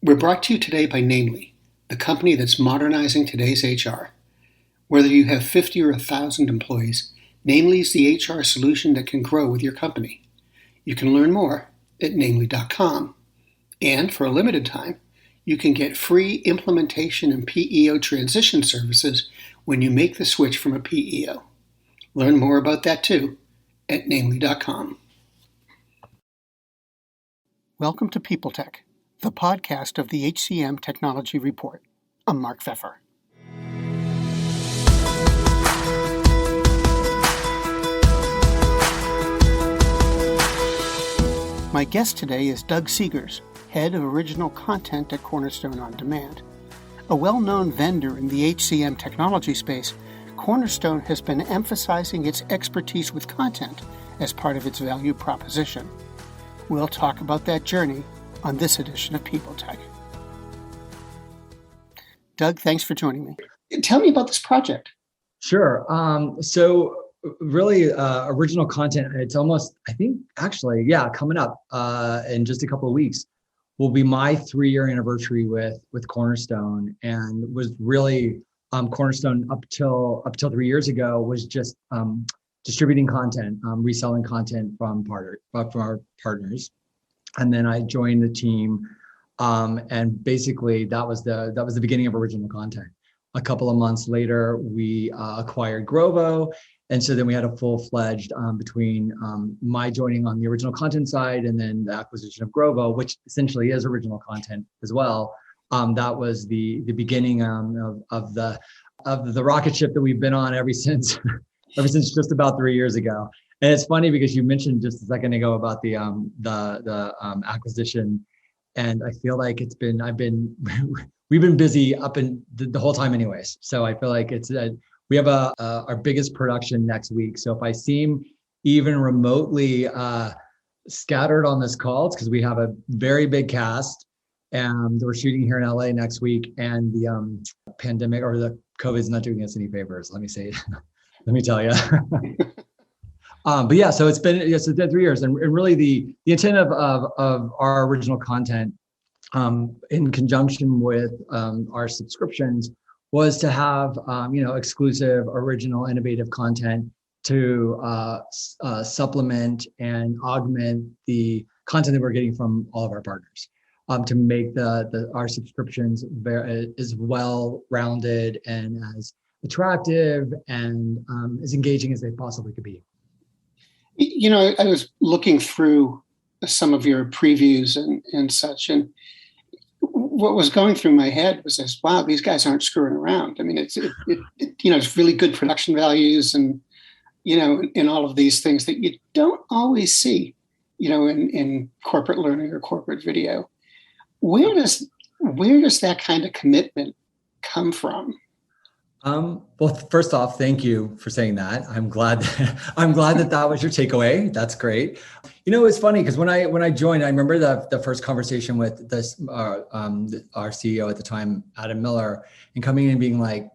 We're brought to you today by Namely, the company that's modernizing today's HR. Whether you have 50 or 1,000 employees, Namely is the HR solution that can grow with your company. You can learn more at namely.com. And for a limited time, you can get free implementation and PEO transition services when you make the switch from a PEO. Learn more about that too at namely.com. Welcome to People Tech, the podcast of the HCM Technology Report. I'm Mark Pfeffer. My guest today is Doug Seegers, Head of Original Content at Cornerstone On Demand. A well-known vendor in the HCM technology space, Cornerstone has been emphasizing its expertise with content as part of its value proposition. We'll talk about that journey on this edition of People Tech. Doug, thanks for joining me. Tell me about this project. Sure. So really original content, it's almost, coming up in just a couple of weeks will be my 3-year anniversary with Cornerstone, and was really Cornerstone up till 3 years ago was just distributing content, reselling content from our partners. And then I joined the team, and basically that was the beginning of original content. A couple of months later, we acquired Grovo, and so then we had a full-fledged between my joining on the original content side and then the acquisition of Grovo, which essentially is original content as well. That was the beginning of the rocket ship that we've been on ever since just about 3 years ago. And it's funny because you mentioned just a second ago about the acquisition, and I feel like we've been busy up in the whole time anyways. So I feel like we have our biggest production next week. So if I seem even remotely scattered on this call, it's because we have a very big cast, and we're shooting here in LA next week, and the pandemic or the COVID is not doing us any favors. Let me tell you. But yeah, so it's been 3 years, and really the intent of our original content, in conjunction with our subscriptions, was to have exclusive, original, innovative content to supplement and augment the content that we're getting from all of our partners, to make our subscriptions as well-rounded and as attractive and as engaging as they possibly could be. I was looking through some of your previews and such, and what was going through my head was this: wow, these guys aren't screwing around. I mean, it's really good production values, and in all of these things that you don't always see, in corporate learning or corporate video. Where does that kind of commitment come from? Well, first off, thank you for saying that. I'm glad that was your takeaway. That's great. It's funny because when I joined, I remember the first conversation with our CEO at the time, Adam Miller, and coming in and being like,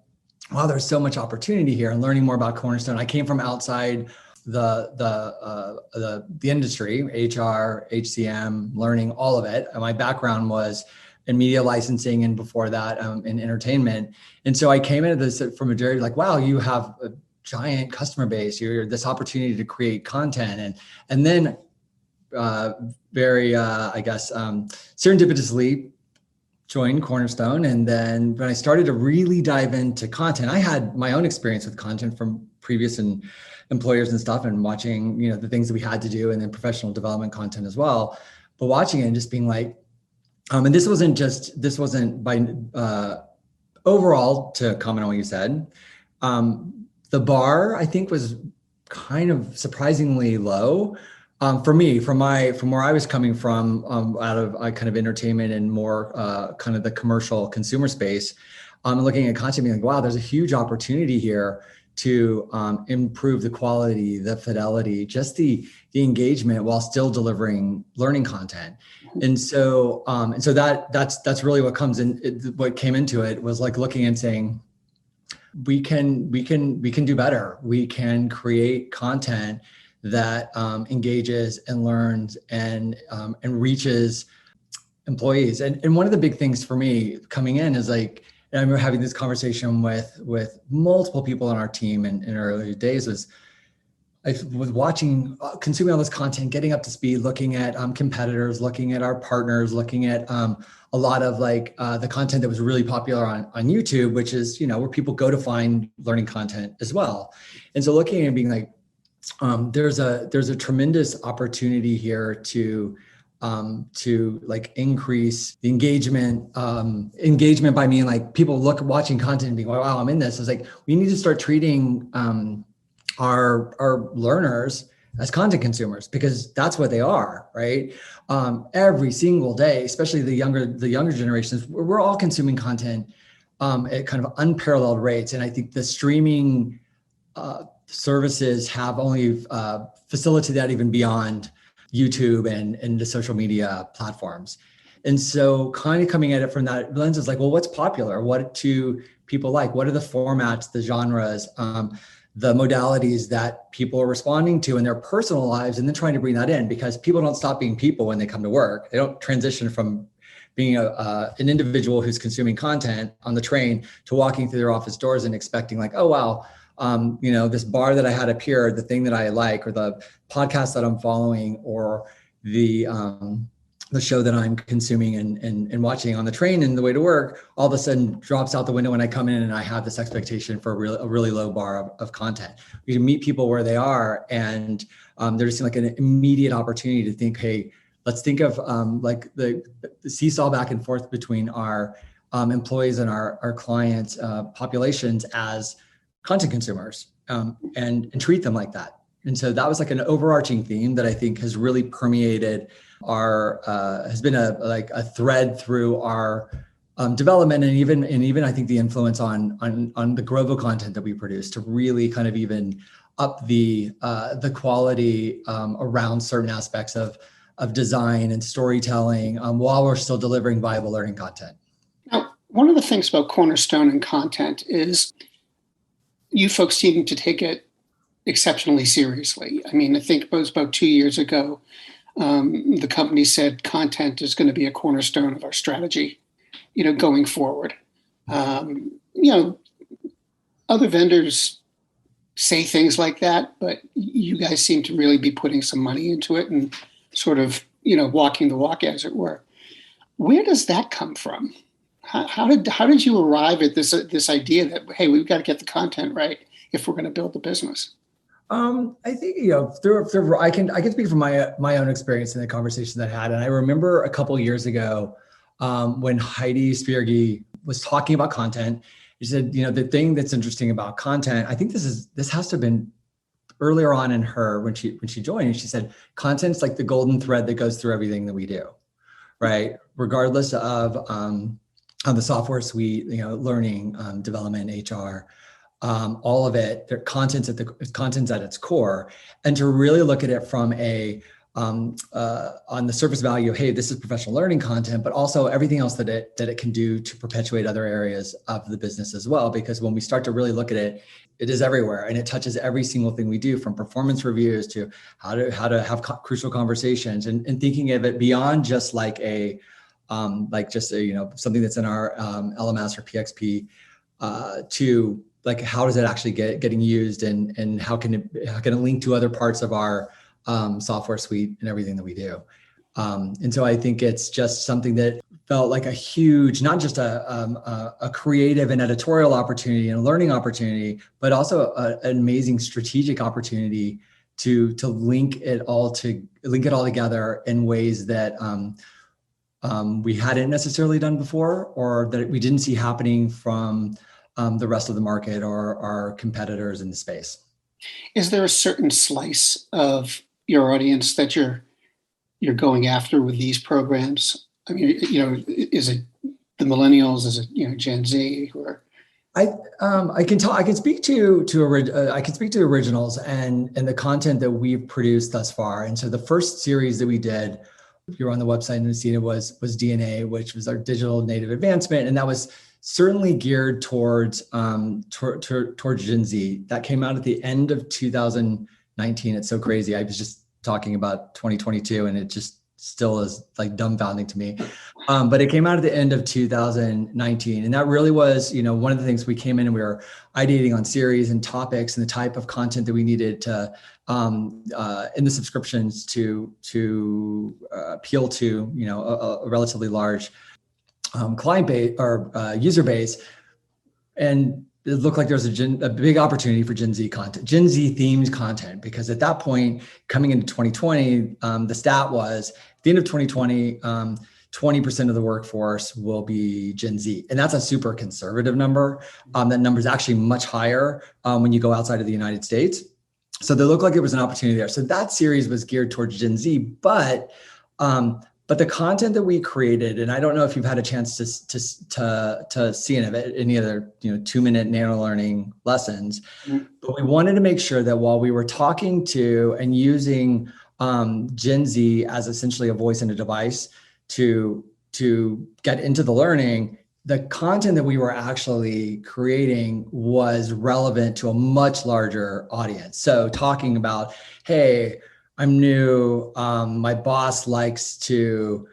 wow, there's so much opportunity here, and learning more about Cornerstone. I came from outside the industry, HR, HCM, learning all of it. And my background was in media licensing, and before that in entertainment. And so I came into this from a very like, wow, you have a giant customer base. You're this opportunity to create content, and then serendipitously joined Cornerstone. And then when I started to really dive into content, I had my own experience with content from previous employers and stuff, and watching the things that we had to do, and then professional development content as well. But watching it and just being like, and this wasn't by overall, to comment on what you said. The bar, I think, was kind of surprisingly low for me, from where I was coming from, out of kind of entertainment and more kind of the commercial consumer space. Looking at content, being like, wow, there's a huge opportunity here to improve the quality, the fidelity, just the engagement, while still delivering learning content. And so that's really what comes in. What came into it was like looking and saying, we can do better. We can create content that engages and learns and reaches employees. And one of the big things for me coming in is like, and I remember having this conversation with multiple people on our team in earlier days was, I was watching, consuming all this content, getting up to speed, looking at competitors, looking at our partners, looking at a lot of like the content that was really popular on YouTube, which is, where people go to find learning content as well. And so looking and being like, there's a tremendous opportunity here to like increase the engagement by meaning like people watching content and being, wow, I'm in this. It's like, we need to start treating our learners as content consumers, because that's what they are, right? Every single day, especially the younger generations, we're all consuming content at kind of unparalleled rates. And I think the streaming services have only facilitated that even beyond YouTube and the social media platforms. And so kind of coming at it from that lens is like, well, what's popular? What do people like? What are the formats, the genres, the modalities that people are responding to in their personal lives, and then trying to bring that in, because people don't stop being people when they come to work. They don't transition from being an individual who's consuming content on the train to walking through their office doors and expecting like, oh, wow, this bar that I had up here, the thing that I like, or the podcast that I'm following, or the show that I'm consuming and watching on the train and the way to work, all of a sudden drops out the window when I come in and I have this expectation for a really low bar of content. We can meet people where they are, and there just seems like an immediate opportunity to think, hey, let's think of like the seesaw back and forth between our employees and our clients' populations as content consumers, and treat them like that. And so that was like an overarching theme that I think has really permeated has been a thread through our development, and even I think the influence on the Grovo content that we produce, to really kind of even up the quality around certain aspects of design and storytelling, while we're still delivering viable learning content. Now, one of the things about Cornerstone and content is you folks seem to take it exceptionally seriously. I mean, I think it was about 2 years ago, the company said content is going to be a cornerstone of our strategy, going forward. Other vendors say things like that, but you guys seem to really be putting some money into it and sort of, walking the walk, as it were. Where does that come from? How did you arrive at this idea that, hey, we've got to get the content right if we're going to build the business? I think, through I can speak from my own experience in the conversation that I had. And I remember a couple of years ago when Heidi Spierge was talking about content. She said, the thing that's interesting about content, I think this has to have been earlier on in her when she joined. And she said, content's like the golden thread that goes through everything that we do, right? Regardless of the software suite, learning, development, HR. All of it, their content's at its core, and to really look at it from on the surface value of, hey, this is professional learning content, but also everything else that it can do to perpetuate other areas of the business as well. Because when we start to really look at it, it is everywhere, and it touches every single thing we do, from performance reviews to how to have crucial conversations, and thinking of it beyond just like something that's in our LMS or PXP to like, how is it actually getting used, and how can it link to other parts of our software suite and everything that we do. And so I think it's just something that felt like a huge, not just a creative and editorial opportunity and a learning opportunity, but also an amazing strategic opportunity to link it all together in ways that we hadn't necessarily done before, or that we didn't see happening from the rest of the market or our competitors in the space. Is there a certain slice of your audience that you're going after with these programs? I mean, is it the millennials? Is it Gen Z? Or I can speak to originals and the content that we've produced thus far. And so the first series that we did, if you're on the website and seen it, was DNA, which was our digital native advancement, and that was certainly geared towards Gen Z. That came out at the end of 2019. It's so crazy. I was just talking about 2022, and it just still is like dumbfounding to me. But it came out at the end of 2019. And that really was, one of the things we came in and we were ideating on series and topics and the type of content that we needed to, in the subscriptions to appeal to, a relatively large client base or user base. And it looked like there was a big opportunity for Gen Z content, Gen Z themed content, because at that point, coming into 2020, the stat was at the end of 2020, 20% of the workforce will be Gen Z. And that's a super conservative number. That number is actually much higher when you go outside of the United States. So there looked like there was an opportunity there. So that series was geared towards Gen Z, but the content that we created, and I don't know if you've had a chance to see any other 2-minute nano learning lessons, but we wanted to make sure that while we were talking to and using Gen Z as essentially a voice and a device to get into the learning, the content that we were actually creating was relevant to a much larger audience. So talking about, hey, I'm new. My boss likes to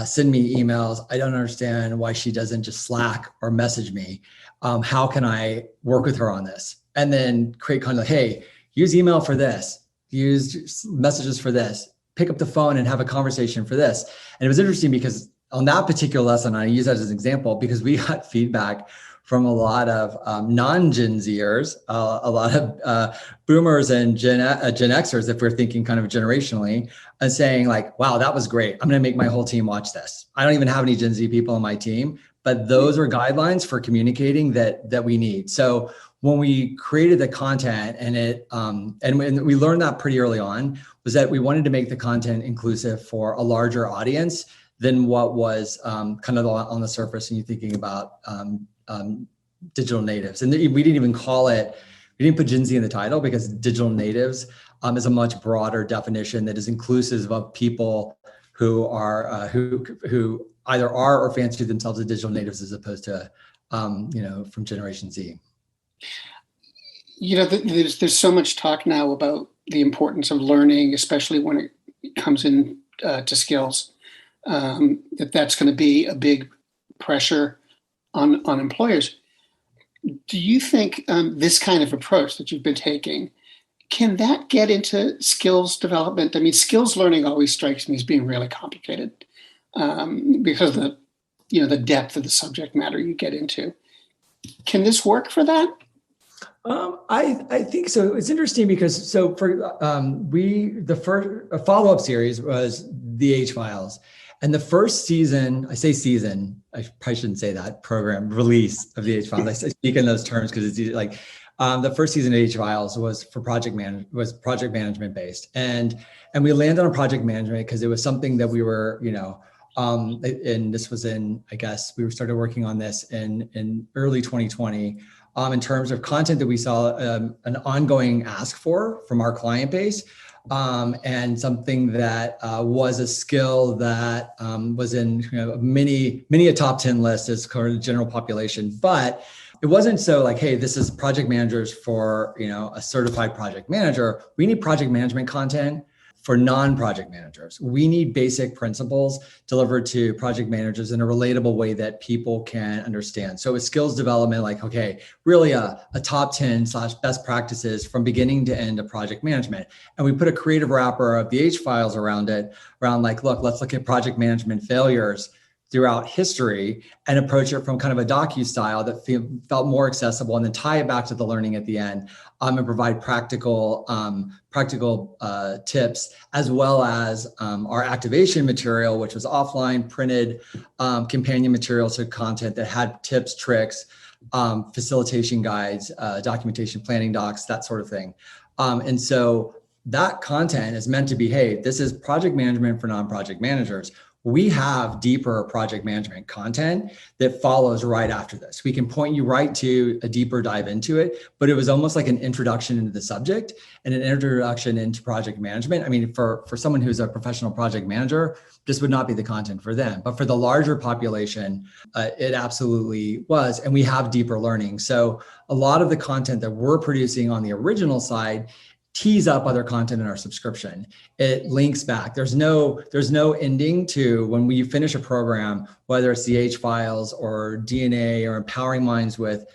send me emails. I don't understand why she doesn't just Slack or message me. How can I work with her on this? And then create content. Hey, use email for this. Use messages for this. Pick up the phone and have a conversation for this. And it was interesting because on that particular lesson, I use that as an example because we got feedback from a lot of non-Gen Zers, a lot of boomers and Gen Xers, if we're thinking kind of generationally, and saying like, wow, that was great. I'm going to make my whole team watch this. I don't even have any Gen Z people on my team, but those are guidelines for communicating that we need. So when we created the content and we learned that pretty early on, was that we wanted to make the content inclusive for a larger audience than what was kind of on the surface. And you're thinking about digital natives. And we didn't even call it, we didn't put Gen Z in the title because digital natives is a much broader definition that is inclusive of people who are, who either are or fancy themselves as digital natives as opposed to, from Generation Z. There's so much talk now about the importance of learning, especially when it comes in to skills, that's going to be a big pressure on employers. Do you think this kind of approach that you've been taking, can that get into skills development? I mean, skills learning always strikes me as being really complicated because of the depth of the subject matter you get into. Can this work for that? I think so. It's interesting because for the first follow-up series was the H-Files. And the first season, I say season, I probably shouldn't say that, program release of the H-Files. I speak in those terms because it's like the first season of H-Files was for project management based. And we landed on project management because it was something that we were, and this was I guess we started working on this in early 2020 in terms of content that we saw an ongoing ask for from our client base. And something that was a skill that was in many a top 10 list as kind of general population, but it wasn't so like, hey, this is project managers for a certified project manager. We need project management content for non-project managers. We need basic principles delivered to project managers in a relatable way that people can understand. So with skills development, like, okay, really a top 10 / best practices from beginning to end of project management. And we put a creative wrapper of the H-Files around like, look, let's look at project management failures throughout history and approach it from kind of a docu-style that felt more accessible, and then tie it back to the learning at the end and provide practical tips, as well as our activation material, which was offline printed companion material to content that had tips, tricks, facilitation guides, documentation, planning docs, that sort of thing. And so that content is meant to be, hey, this is project management for non-project managers. We have deeper project management content that follows right after this. We can point you right to a deeper dive into it, but it was almost like an introduction into the subject and an introduction into project management. I mean, for someone who's a professional project manager, this would not be the content for them, but for the larger population, it absolutely was. And we have deeper learning. So a lot of the content that we're producing on the original side tees up other content in our subscription. It links back. There's no ending to when we finish a program, whether it's the H files or DNA or Empowering Minds with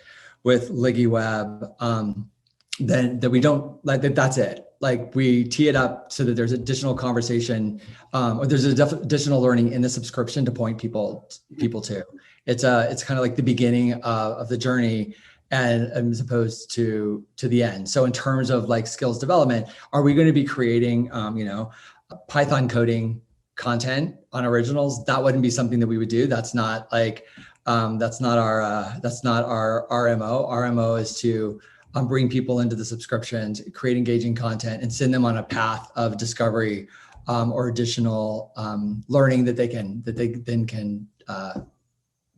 LigiWeb, then that we don't like that. That's it. Like we tee it up so that there's additional conversation, or there's additional learning in the subscription to point people to. It's kind of like the beginning of the journey, and as opposed to the end. So in terms of like skills development, are we going to be creating, Python coding content on originals? That wouldn't be something that we would do. That's not like, that's not our MO. Our MO is to bring people into the subscriptions, create engaging content, and send them on a path of discovery or additional learning that they then can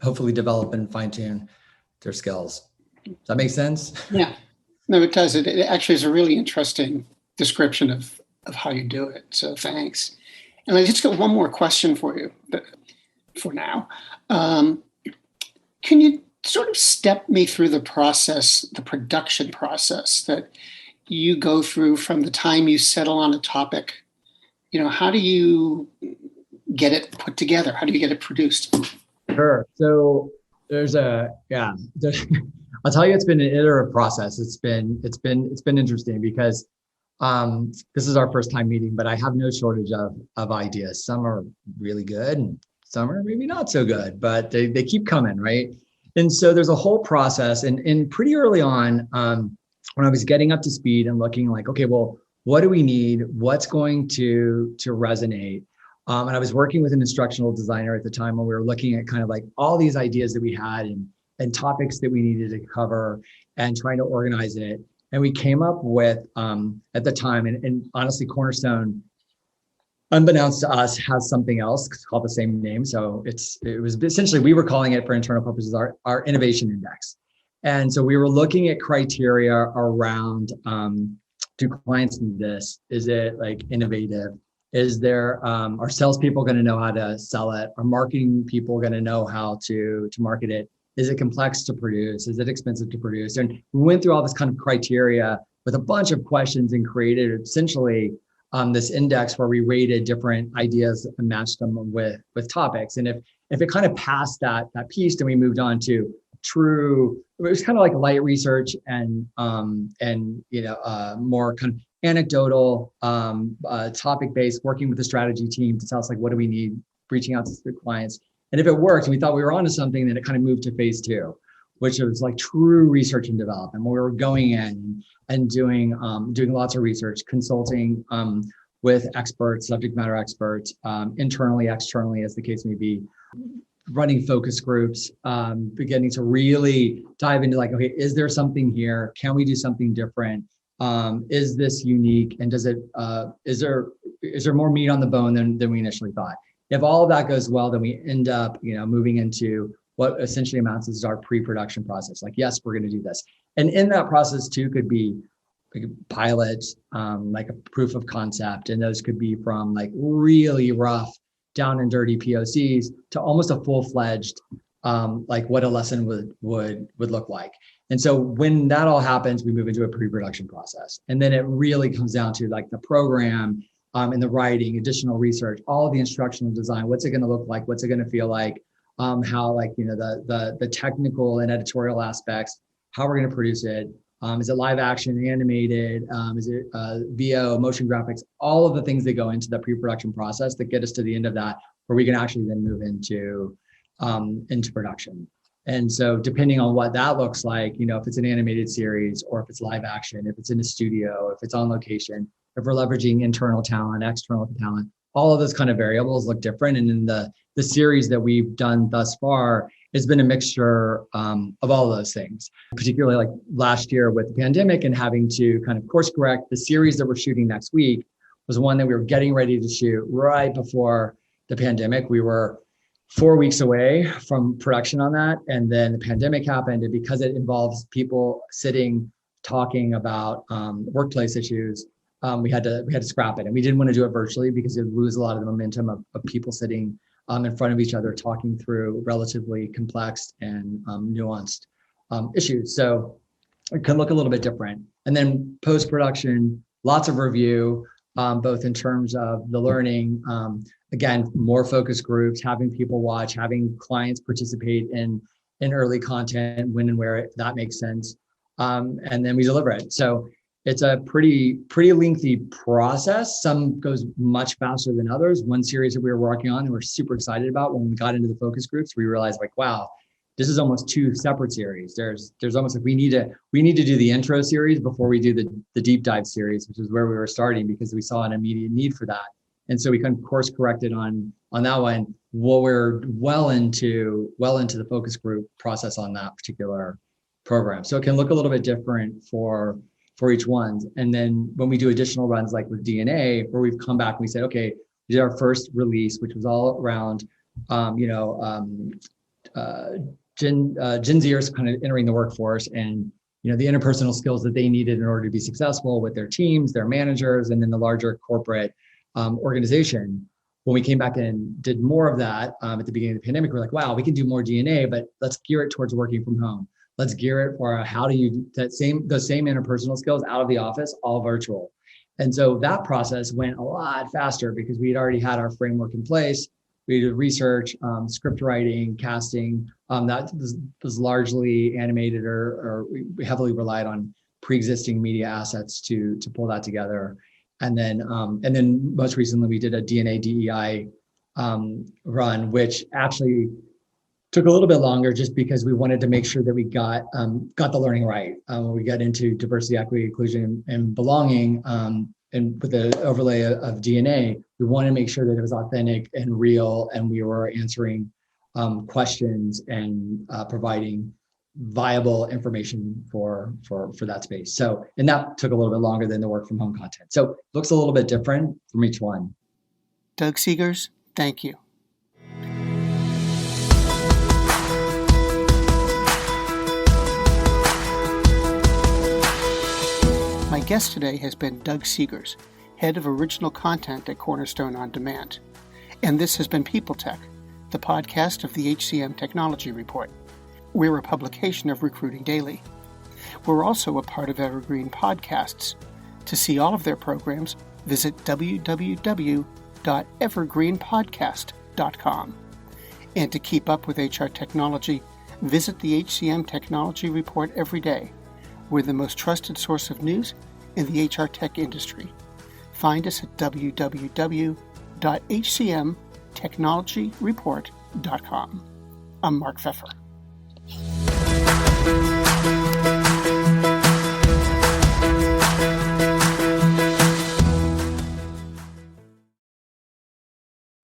hopefully develop and fine tune their skills. Does that make sense? Yeah, no, it does. It actually is a really interesting description of how you do it. So thanks. And I just got one more question for you for now. Can you sort of step me through the process, the production process that you go through from the time you settle on a topic? How do you get it put together? How do you get it produced? Sure. So I'll tell you, it's been an iterative process. It's been interesting because this is our first time meeting, but I have no shortage of ideas. Some are really good and some are maybe not so good, but they keep coming, right? And so there's a whole process, and pretty early on, when I was getting up to speed and looking like, okay, well, what do we need? What's going to resonate? And I was working with an instructional designer at the time when we were looking at kind of like all these ideas that we had and topics that we needed to cover and trying to organize it. And we came up with, at the time, and honestly, Cornerstone, unbeknownst to us, has something else called the same name. So it was essentially, we were calling it for internal purposes, our innovation index. And so we were looking at criteria around, do clients need this? Is it like innovative? Is there, are salespeople going to know how to sell it? Are marketing people going to know how to market it? Is it complex to produce? Is it expensive to produce? And we went through all this kind of criteria with a bunch of questions and created essentially this index where we rated different ideas and matched them with topics. And if it kind of passed that piece, then we moved on to true. It was kind of like light research and more kind of anecdotal, topic-based, working with the strategy team to tell us like, what do we need, reaching out to the clients. And if it worked and we thought we were onto something, then it kind of moved to phase 2, which was like true research and development, where we were going in and doing lots of research, consulting with experts, subject matter experts, internally, externally, as the case may be, running focus groups, beginning to really dive into like, okay, is there something here? Can we do something different? Is this unique? And does it, is there more meat on the bone than we initially thought? If all of that goes well, then we end up, moving into what essentially amounts as our pre-production process. Like, yes, we're going to do this. And in that process too, could be like pilots, like a proof of concept. And those could be from like really rough, down and dirty POCs to almost a full-fledged, like what a lesson would look like. And so when that all happens, we move into a pre-production process. And then it really comes down to like the program, and the writing, additional research, all of the instructional design. What's it going to look like? What's it going to feel like? How like, the technical and editorial aspects, how we're going to produce it. Is it live action, animated? Is it VO, motion graphics? All of the things that go into the pre-production process that get us to the end of that, where we can actually then move into production. And so depending on what that looks like, if it's an animated series or if it's live action, if it's in a studio, if it's on location, if we're leveraging internal talent, external talent, all of those kind of variables look different. And in the series that we've done thus far, it's been a mixture of all of those things, particularly like last year with the pandemic and having to kind of course correct. The series that we're shooting next week was one that we were getting ready to shoot right before the pandemic. We were 4 weeks away from production on that. And then the pandemic happened. And because it involves people sitting, talking about workplace issues, we had to scrap it. And we didn't want to do it virtually because it would lose a lot of the momentum of people sitting in front of each other, talking through relatively complex and nuanced issues. So it can look a little bit different. And then post-production, lots of review, both in terms of the learning, again, more focus groups, having people watch, having clients participate in early content, when and where that makes sense. And then we deliver it. So it's a pretty lengthy process. Some goes much faster than others. One series that we were working on and we're super excited about, when we got into the focus groups, we realized like, wow, this is almost two separate series. There's almost like we need to do the intro series before we do the deep dive series, which is where we were starting because we saw an immediate need for that. And so we kind of course corrected on that one. Well, we're well into the focus group process on that particular program. So it can look a little bit different for each one. And then when we do additional runs, like with DNA, where we've come back and we said, okay, we did our first release, which was all around, Gen Zers kind of entering the workforce and, the interpersonal skills that they needed in order to be successful with their teams, their managers, and then the larger corporate organization. When we came back and did more of that at the beginning of the pandemic, we're like, wow, we can do more DNA, but let's gear it towards working from home. Let's gear it for how do you do those same interpersonal skills out of the office, all virtual. And so that process went a lot faster because we had already had our framework in place. We did research, script writing, casting. That was largely animated or we heavily relied on pre-existing media assets to pull that together. And then most recently we did a DNA DEI run, which actually took a little bit longer just because we wanted to make sure that we got the learning right. When we got into diversity, equity, inclusion, and belonging, and with the overlay of DNA, we wanted to make sure that it was authentic and real, and we were answering questions and providing viable information for that space. So, and that took a little bit longer than the work from home content. So it looks a little bit different from each one. Doug Seegers, thank you. My guest today has been Doug Seegers, Head of Original Content at Cornerstone On Demand. And this has been People Tech, the podcast of the HCM Technology Report. We're a publication of Recruiting Daily. We're also a part of Evergreen Podcasts. To see all of their programs, visit www.evergreenpodcast.com. And to keep up with HR technology, visit the HCM Technology Report every day. We're the most trusted source of news in the HR tech industry. Find us at www.hcmtechnologyreport.com. I'm Mark Pfeffer.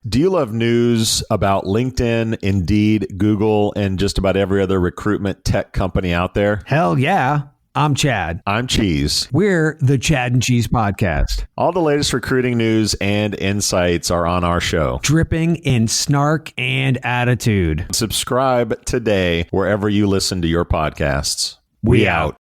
Do you love news about LinkedIn, Indeed, Google, and just about every other recruitment tech company out there? Hell yeah. I'm Chad. I'm Cheese. We're the Chad and Cheese Podcast. All the latest recruiting news and insights are on our show. Dripping in snark and attitude. Subscribe today wherever you listen to your podcasts. We out.